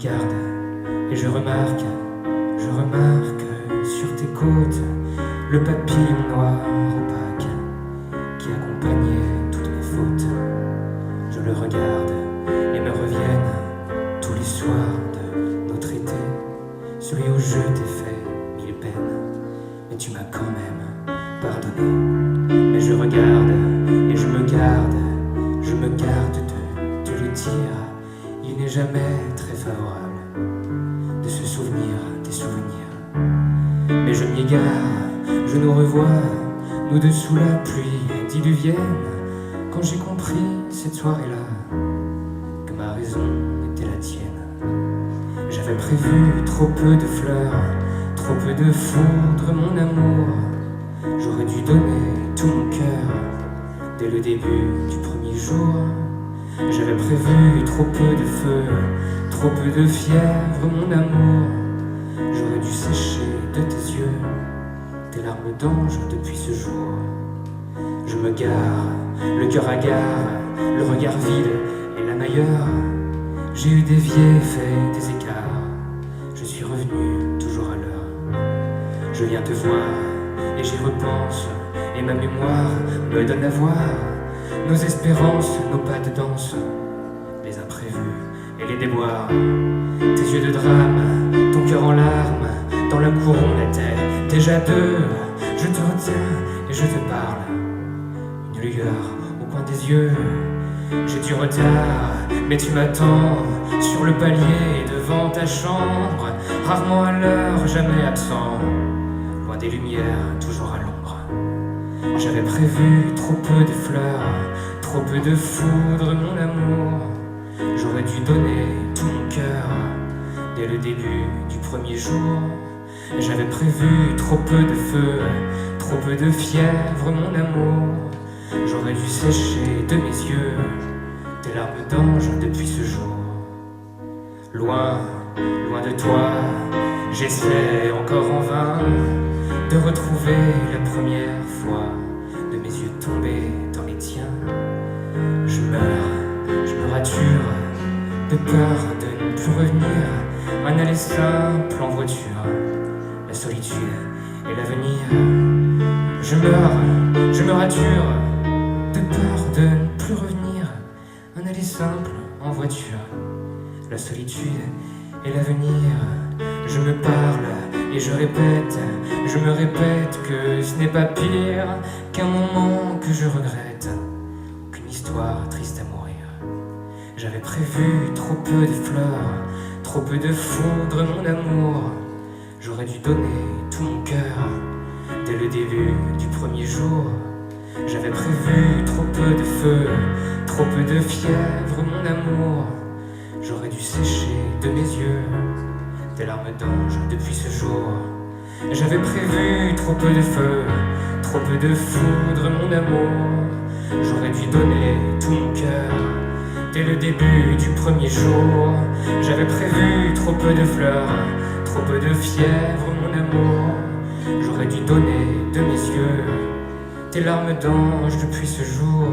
regarde et je remarque sur tes côtes le papillon noir opaque qui accompagnait toutes mes fautes. Je le regarde et me reviennent tous les soirs de notre été, celui où je t'ai fait 1000 peines, mais tu m'as quand même pardonné. Mais je regarde et je me garde de te le dire, il n'est jamais très favorable de se souvenir des souvenirs. Mais je m'y égare, je nous revois, nous deux sous la pluie diluvienne, quand j'ai compris cette soirée-là que ma raison était la tienne. J'avais prévu trop peu de fleurs, trop peu de foudre, mon amour. J'aurais dû donner tout mon cœur dès le début du premier jour. J'avais prévu trop peu de feu, trop peu de fièvre, mon amour. J'aurais dû sécher de tes yeux tes larmes d'ange depuis ce jour. Je me gare, le cœur hagard, le regard vide et la meilleure. J'ai eu dévié, fait des écarts, je suis revenu toujours à l'heure. Je viens te voir et j'y repense, et ma mémoire me donne à voir nos espérances, nos pas de danse, les imprévus et les déboires. Tes yeux de drame, ton cœur en larmes, dans la cour on était déjà deux. Je te retiens et je te parle, une lueur au coin des yeux. J'ai du retard, mais tu m'attends sur le palier devant ta chambre, rarement à l'heure, jamais absent, loin des lumières, toujours à l'ombre. J'avais prévu trop peu de fleurs, trop peu de foudre, mon amour. J'aurais dû donner tout mon cœur dès le début du premier jour. J'avais prévu trop peu de feu, trop peu de fièvre, mon amour. J'aurais dû sécher de mes yeux tes larmes d'ange depuis ce jour. Loin, loin de toi, j'essaie encore en vain de retrouver la première fois de mes yeux tombés dans les tiens. Je meurs, je me rature de peur de ne plus revenir, un aller simple en voiture, la solitude et l'avenir. Je meurs, je me rature de peur de ne plus revenir, un aller simple en voiture, la solitude et l'avenir. Je me parle et je me répète que ce n'est pas pire qu'un moment que je regrette, qu'une histoire triste à mourir. J'avais prévu trop peu de fleurs, trop peu de foudre, mon amour. J'aurais dû donner tout mon cœur dès le début du premier jour. J'avais prévu trop peu de feu, trop peu de fièvre, mon amour. J'aurais dû sécher de mes yeux tes larmes d'ange depuis ce jour. J'avais prévu trop peu de feu, trop peu de foudre, mon amour. J'aurais dû donner tout mon cœur dès le début du premier jour. J'avais prévu trop peu de fleurs, trop peu de fièvre, mon amour. J'aurais dû donner de mes yeux tes larmes d'ange depuis ce jour.